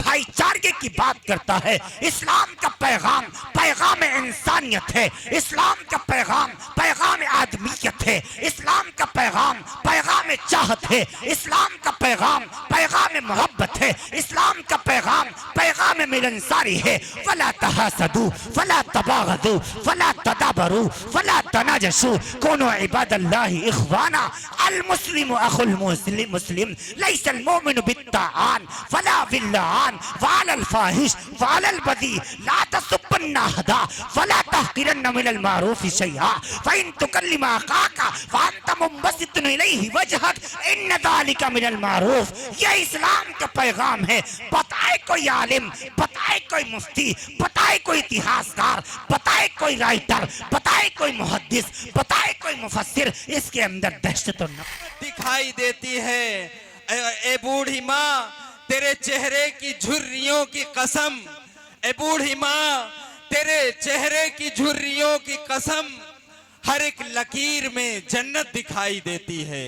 भाईचारे की बात करता है। इस्लाम का पैगाम पैगाम इंसानियत है। इस्लाम का पैगाम पैगाम आदमियत है। इस्लाम का पैगाम पैगाम चाहत है। इस्लाम का पैगाम पैगाम मोहब्बत है। इस्लाम का पैगाम पैगाम मिलनसारी है। फला तहासदू फला तबागदू फला तदाबरू फला तनाजशू कुनू इबादल्लाहि इख्वाना अल मुस्लिम अखुल मुस्लिम लैसल मोमिनु बित्ताआन फला बिल्लान वालल फाहिश वालल बदी ला तसुब्बन्ना हदा फला तहकिरन्न मिनल मारूफ शैआ फइन तुकल्लिमा अखाका फअंत मुंबसितुन इलैहि वजहक इन ज़ालिका मिनल मारूफ। ये इस्लाम का पैगाम है। बताए कोई आलिम, बताए कोई मुफ्ती, बताए कोई इतिहासकार, बताए कोई राइटर, बताए कोई मुहद्दिस, बताए कोई मुफस्सिर, इसके अंदर दहशत और नफरत दिखाई देती है। ए बूढ़ी माँ, तेरे चेहरे की झुर्रियों की कसम, ए बूढ़ी माँ, तेरे चेहरे की झुर्रियों की कसम, हर एक लकीर में जन्नत दिखाई देती है।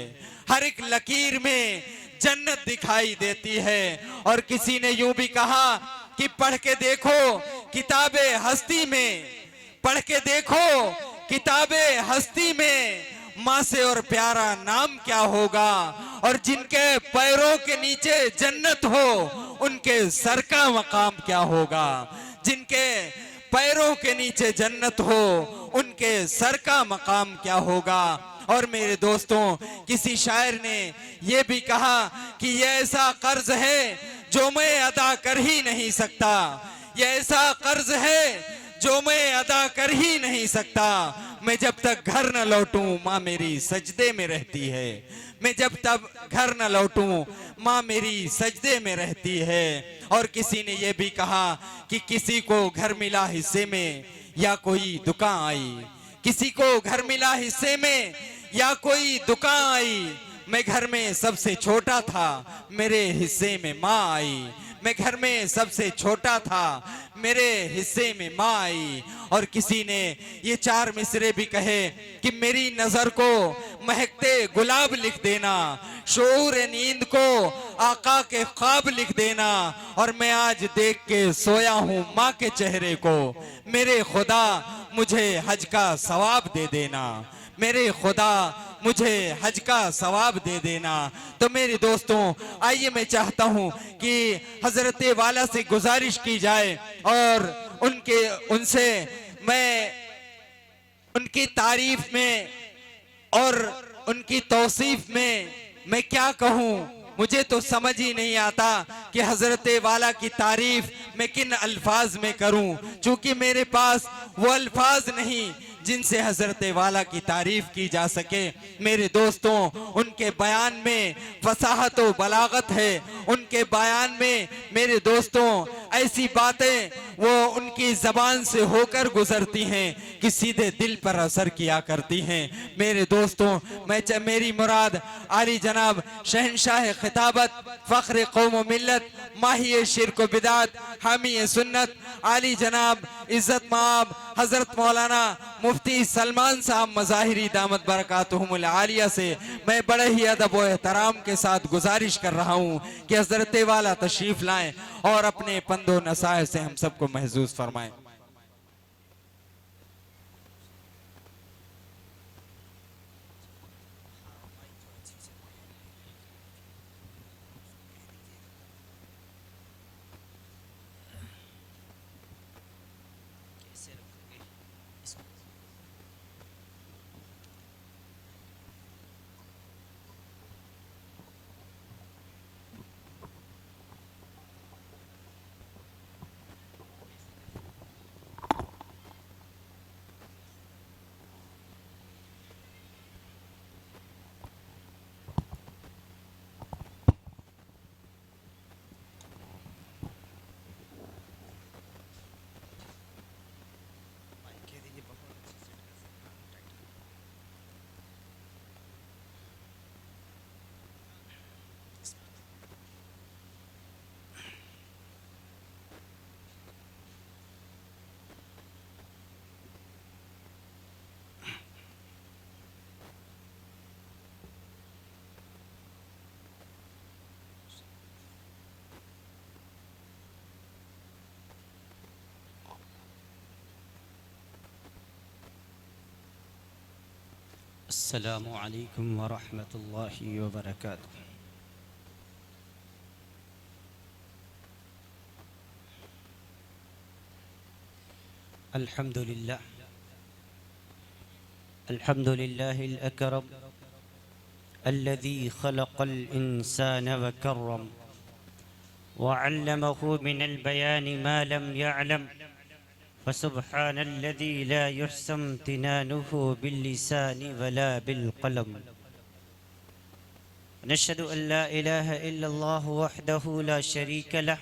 हर एक लकीर में जन्नत दिखाई देती है। और किसी ने यूं भी कहा कि पढ़ के देखो किताबे हस्ती में, पढ़ के देखो किताबे हस्ती में माँ से और प्यारा नाम क्या होगा। और जिनके पैरों के नीचे जन्नत हो उनके सर का मकाम क्या होगा। जिनके पैरों के नीचे जन्नत हो उनके सर का मकाम क्या होगा। और मेरे दोस्तों, किसी शायर ने यह भी कहा कि यह ऐसा कर्ज है जो मैं अदा कर ही नहीं सकता। यह ऐसा कर्ज है जो मैं अदा कर ही नहीं सकता। मैं जब तक घर न लौटूं माँ मेरी सजदे में रहती है। मैं जब तक घर न लौटूं माँ मेरी सजदे में रहती है। और किसी ने यह भी कहा कि किसी को घर मिला हिस्से में या कोई दुकान आई, किसी को घर मिला हिस्से में या कोई दुकान आई। मैं घर में सबसे छोटा था, मेरे हिस्से में माँ आई। मैं घर में सबसे छोटा था, मेरे हिस्से में माँ आई। और किसी ने ये चार मिसरे भी कहे कि मेरी नजर को महकते गुलाब लिख देना, शऊर नींद को आका के ख्वाब लिख देना। और मैं आज देख के सोया हूँ माँ के चेहरे को, मेरे खुदा मुझे हज का सवाब दे देना, मेरे खुदा मुझे हज का सवाब दे देना। तो मेरे दोस्तों, आइए मैं चाहता हूं कि हजरत वाला से गुजारिश की जाए और उनसे मैं उनकी तारीफ में और उनकी तौसीफ में मैं क्या कहूं। मुझे तो समझ ही नहीं आता कि हजरत वाला की तारीफ मैं किन अल्फाज में करूं, क्योंकि मेरे पास वो अल्फाज नहीं जिनसे हजरत वाला की तारीफ की जा सके। मेरे दोस्तों, उनके बयान में फसाहत और बलागत है। उनके बयान में मेरे दोस्तों ऐसी बातें वो उनकी जबान से होकर गुजरती हैं कि सीधे दिल पर असर किया करती हैं। मेरे दोस्तों, मेरी मुराद आली जनाब शहनशाह खिताबत, फख्र कौम व मिल्लत, माही शिरक व बिदात, हामी सुन्नत, आली जनाब इज्जत माब हजरत मौलाना मुफ्ती सलमान साहब मज़ाहिरी दामत बरकातुहुमुल आलिया से मैं बड़े ही अदब व एहतराम के साथ गुजारिश कर रहा हूँ कि हजरत वाला तशरीफ लाएं और अपने पंदो नसाए से हम सबको महजूज फरमाएं। अस्सलामु अलैकुम वरहमतुल्लाहि वबरकातुह। अल्हम्दुलिल्लाह अल्हम्दुलिल्लाहिल अकरम अल्लज़ी खलक़ल इंसान वकर्रम वअल्लमहु मिनल बयानि मा लम यअलम फसुब्हानल्लज़ी ला युहसा इम्तिनानुहु बिल्लिसानि वला बिलक़लम। नशहदु अन ला इलाहा इल्लल्लाह वहदहु ला शरीक लह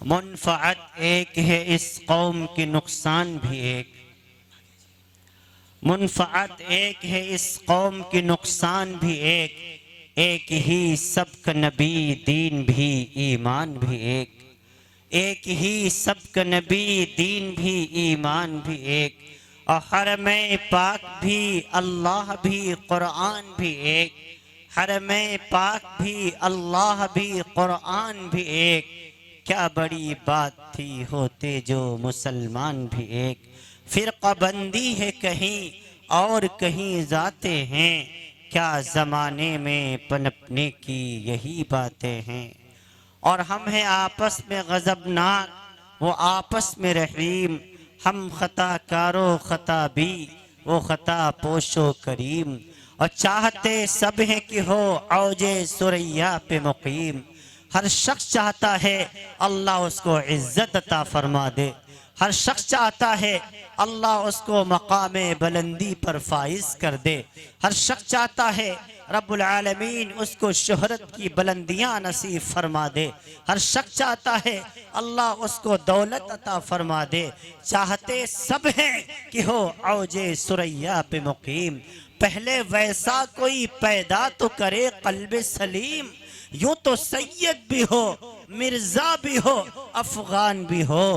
मुनफ़अत एक है इस कौम के नुकसान भी एक। मुनफ़अत एक है इस कौम के नुकसान भी एक। एक ही सबका नबी दीन भी ईमान भी एक। एक ही सबका नबी दीन भी ईमान भी एक। और हरम पाक भी अल्लाह भी कुरान भी एक। हरम पाक भी अल्लाह भी कुरान भी एक। क्या बड़ी बात थी होते जो मुसलमान भी एक। फिरका बंदी है कहीं और कहीं जाते हैं क्या ज़माने में पनपने की यही बातें हैं। और हम हैं आपस में गज़बनाक वो आपस में रहीम। हम ख़ताकारो ख़ता भी वो ख़ता पोशो करीम। और चाहते सब हैं कि हो औजे सुरैया पे मुक़ीम। हर शख्स चाहता है अल्लाह उसको इज्जत अता फरमा दे। हर शख्स चाहता है अल्लाह उसको मकामे बुलंदी पर फाइज कर दे। हर शख्स चाहता है रब्बुल आलमीन उसको शोहरत की बुलंदियां नसीब फरमा दे। हर शख्स चाहता है अल्लाह उसको दौलत अता फरमा दे। चाहते सब हैं कि हो औजे सुरैया पे मुकीम। पहले वैसा कोई पैदा तो करे कल्बे सलीम। यूं तो सैयद भी हो मिर्जा भी हो अफगान भी हो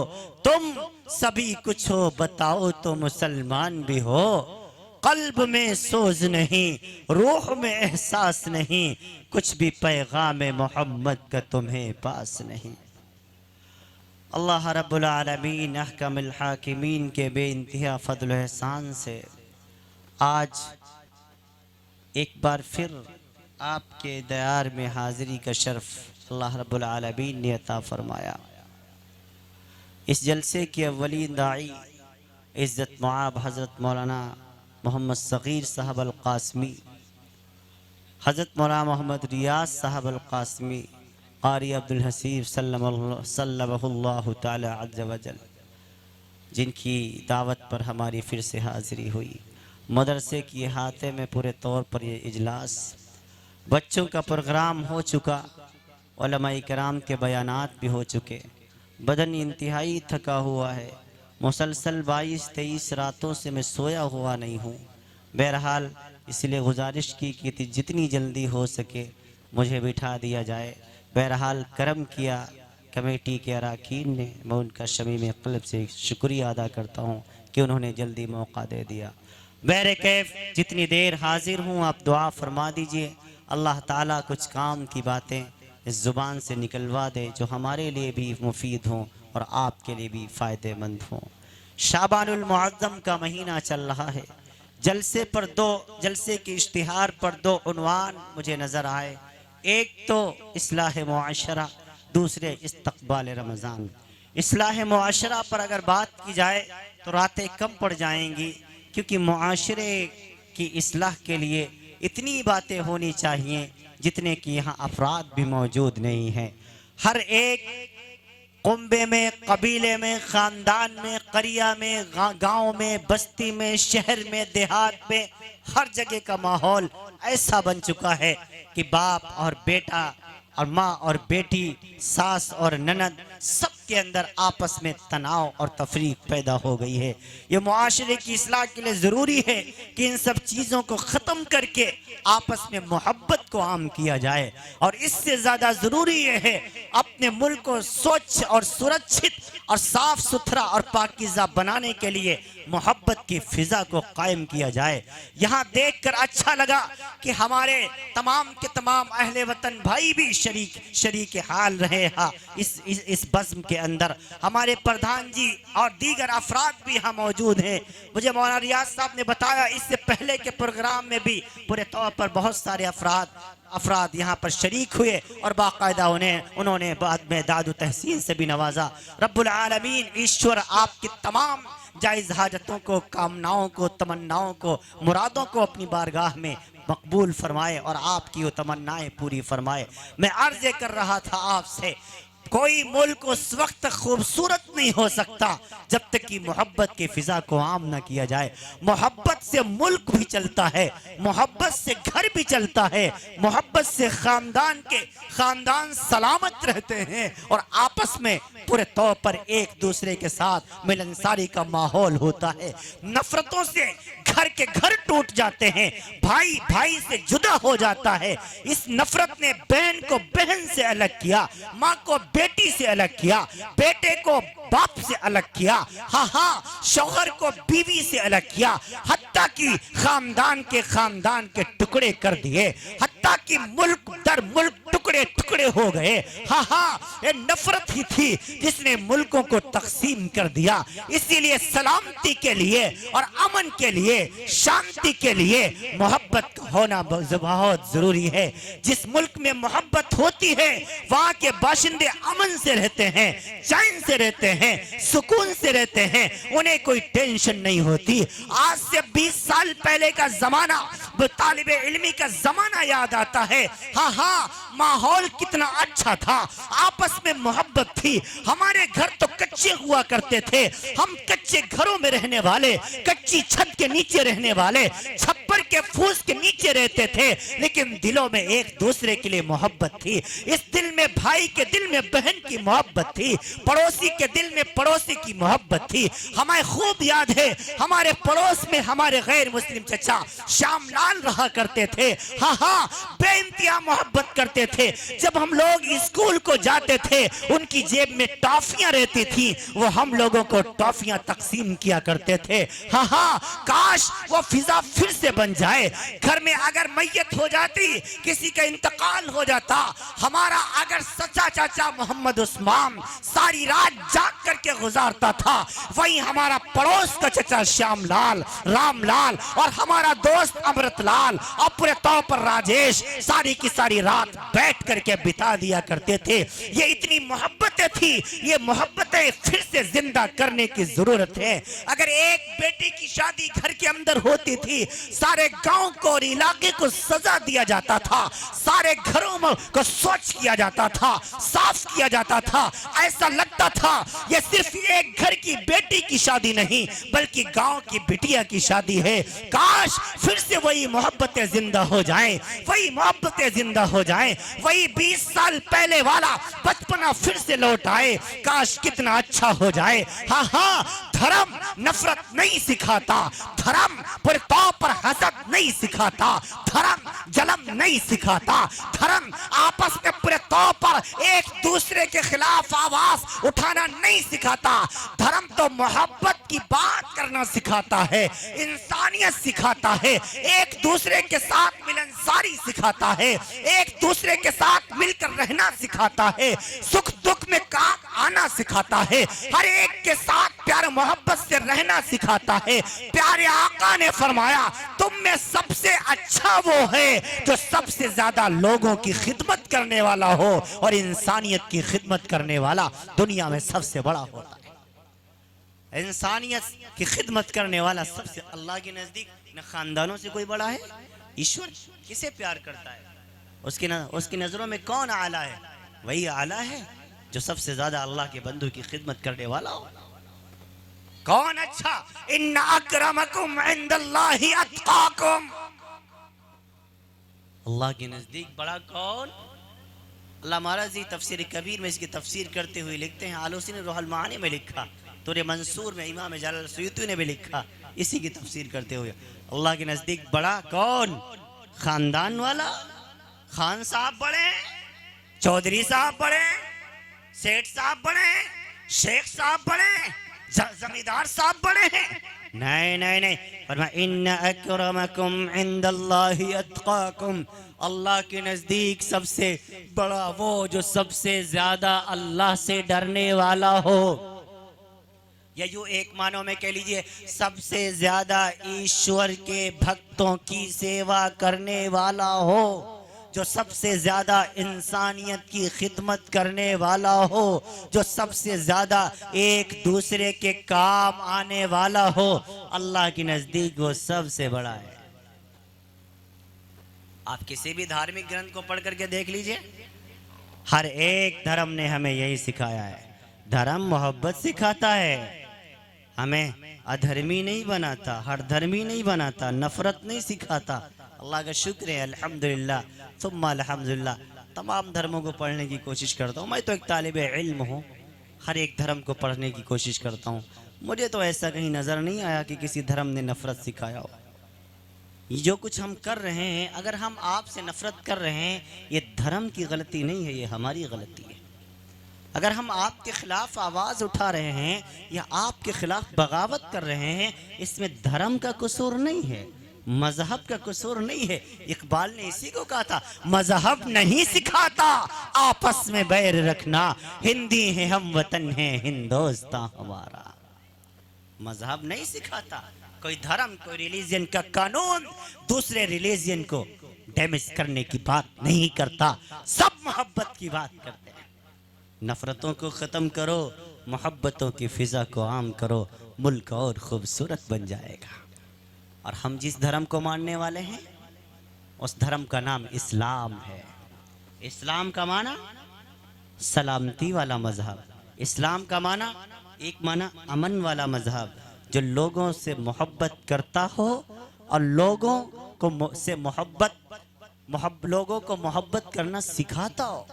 तुम सभी कुछ हो बताओ तो मुसलमान भी हो। कल्ब में सोज नहीं रूह में एहसास नहीं कुछ भी पैगाम मोहम्मद का तुम्हें पास नहीं। अल्लाह रब्बुल आलमीन अहकमुल हाकिमीन के बेइंतहा फज़ल व एहसान से आज एक बार फिर आपके दयार में हाज़िरी का शर्फ अल्लाह रब्बुल आलमीन ने अता फरमाया। इस जलसे के अव्वलीन दाई इज़्ज़त मुआब हज़रत मौलाना मोहम्मद सग़ीर साहब अल क़ासमी, हज़रत मौलाना मोहम्मद रियाज साहब अल क़ासमी, क़ारी अब्दुल हसीब सल्लल्लाहु ताला अज़्ज़ा वजल, जिनकी दावत पर हमारी फिर से हाज़िरी हुई। मदरसे की अहाते में पूरे तौर पर ये इजलास, बच्चों का प्रोग्राम हो चुका, उलमाए किराम के बयानात भी हो चुके, बदन इंतहाई थका हुआ है। मुसलसल 22-23 रातों से मैं सोया हुआ नहीं हूँ। बहरहाल इसलिए गुजारिश की कि जितनी जल्दी हो सके मुझे बिठा दिया जाए। बहरहाल करम किया कमेटी के अरकान ने, मैं उनका शमीम क़ल्ब से शुक्रिया अदा करता हूँ कि उन्होंने जल्दी मौका दे दिया। बहर कैफ जितनी देर हाजिर हूँ आप दुआ फरमा दीजिए, अल्लाह ताला कुछ काम की बातें इस ज़ुबान से निकलवा दे जो हमारे लिए भी मुफीद हों और आपके लिए भी फ़ायदेमंद हों। शाबानुल मुअज़्ज़म का महीना चल रहा है। जलसे के इश्तिहार पर 2 उन्वान मुझे नज़र आए, एक तो इस्लाह मुआशरा, दूसरे इस्तक़बाल रमज़ान। इस्लाह मुआशरा पर अगर बात की जाए तो रातें कम पड़ जाएंगी, क्योंकि मुआशरे की इस्लाह के लिए इतनी बातें होनी चाहिए जितने कि यहाँ अफराद भी मौजूद नहीं हैं। हर एक कुंबे में, कबीले में, ख़ानदान में, करिया में, गांव में, बस्ती में, शहर में, देहात में, हर जगह का माहौल ऐसा बन चुका है कि बाप और बेटा और माँ और बेटी, सास और ननद, सब के अंदर आपस में तनाव और तफरीक पैदा हो गई है। ये मुआशरे की इस्लाह के लिए ज़रूरी है कि इन सब चीज़ों को ख़त्म करके आपस में मोहब्बत को आम किया जाए, और इससे ज़्यादा ज़रूरी ये है अपने मुल्क को स्वच्छ और सुरक्षित और साफ़ सुथरा और पाकीज़ा बनाने के लिए मोहब्बत की फ़िज़ा को कायम किया जाए। यहाँ देख कर अच्छा लगा कि हमारे तमाम के तमाम अहले वतन भाई भी शरीक हाल रहे हैं इस बज़्म के अंदर। हमारे प्रधान जी और दीगर अफराद भी यहाँ मौजूद हैं। मुझे मौलाना रियाज साहब ने बताया इससे पहले के प्रोग्राम में भी पूरे तौर पर बहुत सारे अफराद यहाँ पर शरीक हुए और बाकायदा उन्होंने बाद में दादु तहसीन से भी नवाजा। रब्बुल आलमीन ईश्वर आपकी तमाम जायज़ हाजतों को, कामनाओं को, तमन्नाओं को, मुरादों को अपनी बारगाह में मकबूल फरमाए और आपकी वो तमन्नाएं पूरी फरमाए। मैं अर्ज़ कर रहा था आपसे, कोई मुल्क उस वक्त खूबसूरत नहीं हो सकता जब तक कि मोहब्बत की फ़िज़ा को आम ना किया जाए। मोहब्बत से मुल्क भी चलता है, मोहब्बत से घर भी चलता है, मोहब्बत से ख़ानदान सलामत रहते हैं और आपस में पूरे तौर पर एक दूसरे के साथ मिलनसारी का माहौल होता है। नफरतों से घर के घर टूट जाते हैं, भाई भाई से जुदा हो जाता है। इस नफरत ने बहन को बहन से अलग किया, माँ को बेटी से अलग किया, बेटे को बाप से अलग किया, हाँ शौहर को बीवी से अलग किया, हत्ता कि खानदान के टुकड़े कर दिए, हत्ता कि मुल्क दर मुल्क टुकड़े टुकड़े हो गए। हाँ ये नफरत ही थी जिसने मुल्कों को तकसीम कर दिया। इसीलिए सलामती के लिए और अमन के लिए, शांति के लिए मोहब्बत होना बहुत जरूरी है। जिस मुल्क में मोहब्बत होती है वहाँ के बाशिंदे अमन से रहते हैं, चैन से रहते हैं, सुकून से रहते हैं, उन्हें कोई टेंशन नहीं होती। आज से 20 साल पहले का जमाना, तालिबे इल्मी का जमाना याद आता है। हाँ माहौल कितना अच्छा था, आपस में मोहब्बत थी। हमारे घर तो कच्चे हुआ करते थे, हम कच्चे घरों में रहने वाले, कच्ची छत के नीचे रहने वाले, छप्पर के फूस के नीचे रहते थे, लेकिन दिलों में एक दूसरे के लिए मोहब्बत थी। इस दिल में भाई के दिल में बहन की मोहब्बत थी, पड़ोसी के दिल में पड़ोसी की मोहब्बत थी। हमें खूब याद है हमारे पड़ोस में हमारे गैर मुस्लिम चचा श्याम लाल रहा करते थे। हाँ बेइंतहा मोहब्बत करते थे। जब हम लोग स्कूल को जाते थे उनकी जेब में टॉफियां रहती थी, वो हम लोगों को टॉफियां तकसीम किया करते थे। हाँ काश वो फिजा फिर से बन जाए। घर में अगर मैयत हो जाती, किसी का इंतकाल हो जाता, हमारा अगर सच्चा चाचा मोहम्मद उस्मान सारी रात जाग करके गुजारता था, वही हमारा पड़ोस का चाचा श्यामलाल, रामलाल और हमारा दोस्त अमृतलाल और पूरे तौर पर राजेश सारी की सारी रात बैठ करके बिता दिया करते थे। ये इतनी मोहब्बतें थी, ये मोहब्बतें फिर से जिंदा करने की जरूरत है। अगर एक बेटी की शादी घर के अंदर होती थी, सारे गांव को और इलाके को सजा दिया जाता था, सारे घरों को स्वच्छ किया जाता था, साफ किया जाता था। ऐसा लगता था ये सिर्फ एक घर की बेटी की शादी नहीं बल्कि गांव की बिटिया की शादी है। काश फिर से वही मोहब्बतें जिंदा हो जाएं, वही मोहब्बतें जिंदा हो जाएं, वही 20 साल पहले वाला बचपना फिर से लौट आए। काश कितना अच्छा हो जाए। हाँ हाँ, धर्म नफरत नहीं सिखाता, धर्म पूरे तौर पर हसद नहीं सिखाता, धर्म जलन नहीं सिखाता, धर्म आपस में पूरे तौर पर एक दूसरे के खिलाफ आवाज उठाना नहीं सिखाता। धर्म तो मोहब्बत की बात करना सिखाता है, इंसानियत सिखाता है, एक दूसरे के साथ मिलनसारी सिखाता है, एक दूसरे के साथ मिलकर रहना सिखाता है, सुख दुख में काम आना सिखाता है, हर एक के साथ प्यार मोहब्बत से रहना सिखाता है। प्यारे आका ने फरमाया, तुम में सबसे अच्छा वो है जो सबसे ज्यादा लोगों की खिदमत करने वाला हो, और इंसानियत की खिदमत करने वाला दुनिया में सबसे बड़ा होता है। इंसानियत की खिदमत करने वाला सबसे, अल्लाह के नजदीक न खानदानों से कोई बड़ा है। ईश्वर किसे प्यार करता है, उसकी नजरों में कौन आला है? वही आला है जो सबसे ज्यादा अल्लाह के बंदू की खिदमत करने वाला हो। कौन अच्छा? इन्ना अक्रमकुम इंदल्लाहि अत्काकुम, अल्लाह के नजदीक बड़ा कौन? अल्लाह महाराज जी तफसीर कबीर में इसकी तफसीर करते हुए लिखते हैं, आलूसी ने रूहुल मानी में लिखा, तुरे मंसूर में इमाम जलाल सुयूती ने भी लिखा, इसी की तफसीर करते हुए, अल्लाह के नजदीक बड़ा कौन? खानदान वाला। खान साहब बड़े, चौधरी साहब बड़े, सेठ साहब बड़े, शेख साहब बड़े, जमींदार साहब बड़े हैं? नहीं नहीं नहीं, फरमाया इन्ना अक्रमकुम इंदल्लाहि अत्काकुम, अल्लाह के नजदीक सबसे बड़ा वो जो सबसे ज्यादा अल्लाह से डरने वाला हो। या यूं एक मानो में कह लीजिए, सबसे ज्यादा ईश्वर के भक्तों की सेवा करने वाला हो, जो सबसे ज्यादा इंसानियत की खिदमत करने वाला हो, जो सबसे ज्यादा एक दूसरे के काम आने वाला हो, अल्लाह के नजदीक वो सबसे बड़ा है। आप किसी भी धार्मिक ग्रंथ को पढ़ करके देख लीजिए, हर एक धर्म ने हमें यही सिखाया है। धर्म मोहब्बत सिखाता है, हमें अधर्मी नहीं बनाता, हर धर्मी नहीं बनाता, नफरत नहीं सिखाता। अल्लाह का शुक्र है, अल्हम्दुलिल्लाह सुम्मा अल्हम्दुलिल्लाह, तमाम धर्मों को पढ़ने की कोशिश करता हूँ। मैं तो एक तालिबे इल्म हूँ, हर एक धर्म को पढ़ने की कोशिश करता हूँ। मुझे तो ऐसा कहीं नज़र नहीं आया कि किसी धर्म ने नफरत सिखाया हो। जो कुछ हम कर रहे हैं, अगर हम आपसे नफरत कर रहे हैं, ये धर्म की गलती नहीं है, ये हमारी गलती है। अगर हम आपके खिलाफ आवाज़ उठा रहे हैं या आपके खिलाफ बगावत कर रहे हैं, इसमें धर्म का कसूर नहीं है, मजहब का कसूर नहीं है। इकबाल ने इसी को कहा था, मजहब नहीं सिखाता आपस में बैर रखना, हिंदी है हम वतन है हिंदोस्तां हमारा। मजहब नहीं सिखाता, कोई धर्म कोई रिलीजन का कानून दूसरे रिलीजन को डैमेज करने की बात नहीं करता, सब मोहब्बत की बात करते हैं। नफरतों को ख़त्म करो, मोहब्बतों की फ़िज़ा को आम करो, मुल्क और खूबसूरत बन जाएगा। और हम जिस धर्म को मानने वाले हैं, उस धर्म का नाम इस्लाम है। इस्लाम का माना सलामती वाला मजहब, इस्लाम का माना एक माना अमन वाला मजहब, जो लोगों से मोहब्बत करता हो और लोगों को से लोगों को मोहब्बत करना सिखाता हो।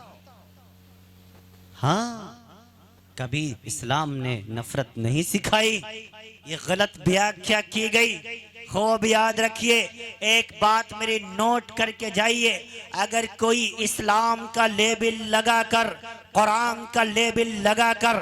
हाँ, कभी इस्लाम ने नफरत नहीं सिखाई, ये गलत व्याख्या की गई। खूब याद रखिए, एक बात मेरी नोट करके जाइए, अगर कोई इस्लाम का लेबल लगाकर, कुरान का लेबल लगाकर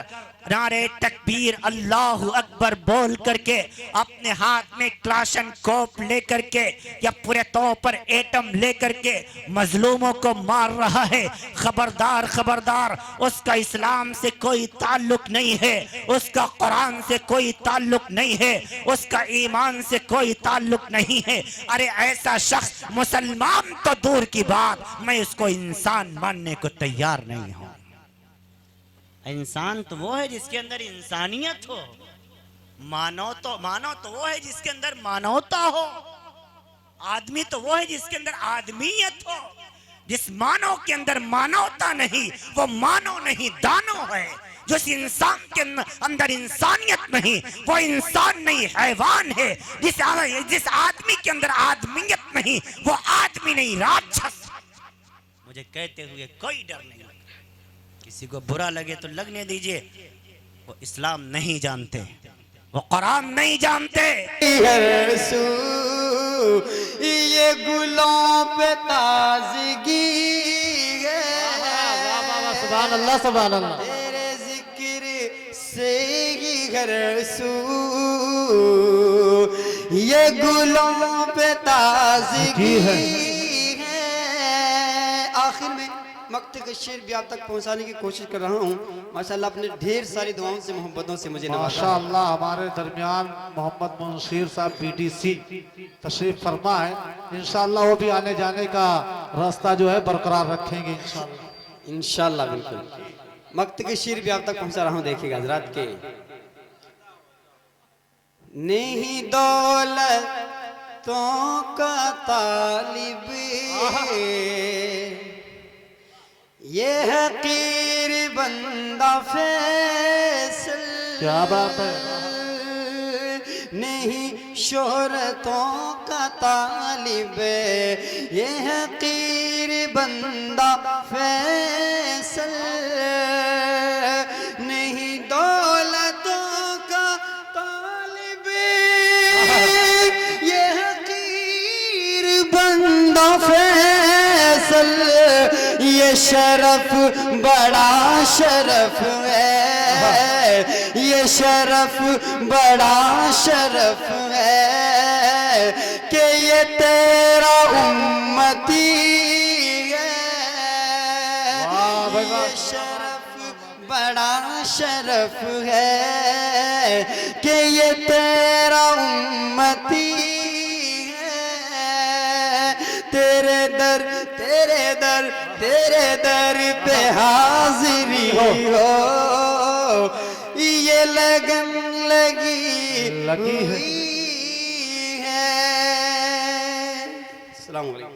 नारे तकबीर अल्लाहु अकबर बोल करके अपने हाथ में क्लाशन कोप लेकर के या पूरे तौर पर एटम लेकर के मजलूमों को मार रहा है, खबरदार खबरदार, उसका इस्लाम से कोई ताल्लुक नहीं है, उसका कुरान से कोई ताल्लुक नहीं है, उसका ईमान से कोई ताल्लुक नहीं है। अरे ऐसा शख्स मुसलमान तो दूर की बात, मैं उसको इंसान मानने को तैयार नहीं हूं। इंसान तो वो है जिसके अंदर इंसानियत हो, मानव तो वो है जिसके अंदर मानवता हो, आदमी तो वो है जिसके अंदर आदमीयत हो। जिस मानव के अंदर मानवता नहीं वो मानव नहीं, दानव है। जिस इंसान के अंदर इंसानियत नहीं वो इंसान नहीं, हैवान है। जिस आदमी के अंदर आदमीयत नहीं वो आदमी नहीं, राक्षस। मुझे कहते हुए कोई डर नहीं लगा, किसी को बुरा लगे तो लगने दीजिए। वो इस्लाम नहीं जानते, वो कुरान नहीं जानते। ये गुलों पे ताजगी है, सुभान अल्लाह सुभान अल्लाह, तेरे जिक्र से ही गरसू, ये गुलों पे ताजगी है। आखिर में मक्ते का शेर भी आप तक पहुंचाने की कोशिश कर रहा हूँ। माशाल्लाह अपने ढेर सारी दुआओं से मोहब्बतों से मुझे नवाजा। माशाल्लाह हमारे दरमियान मोहम्मद मुंशीर साहब पीटीसी तशरीफ फरमा है। इंशाल्लाह वो भी आने जाने का रास्ता जो है बरकरार रखेंगे इंशाल्लाह। इंशाल्लाह बिल्कुल। मक्ते के शेर भी आप तक पहुंचा रहा हूँ, देखिएगा हजरात के। नहीं दौलतों का तालिब ये हकीर बंदा फैसल, क्या बात है, नहीं शोहरतों का तालिब ये हकीर बंदा फैसल, नहीं दौलतों का तालिब ये हकीर बंदा फैसल, ये शरफ बड़ा शरफ है, ये शरफ बड़ा शरफ है कि ये तेरा उम्मती है। ये शरफ बड़ा शरफ है कि ये तेरा उम्मती है। तेरे दर पे हाजिरी हो, ये लगन लगी है। अस्सलाम वालेकुम।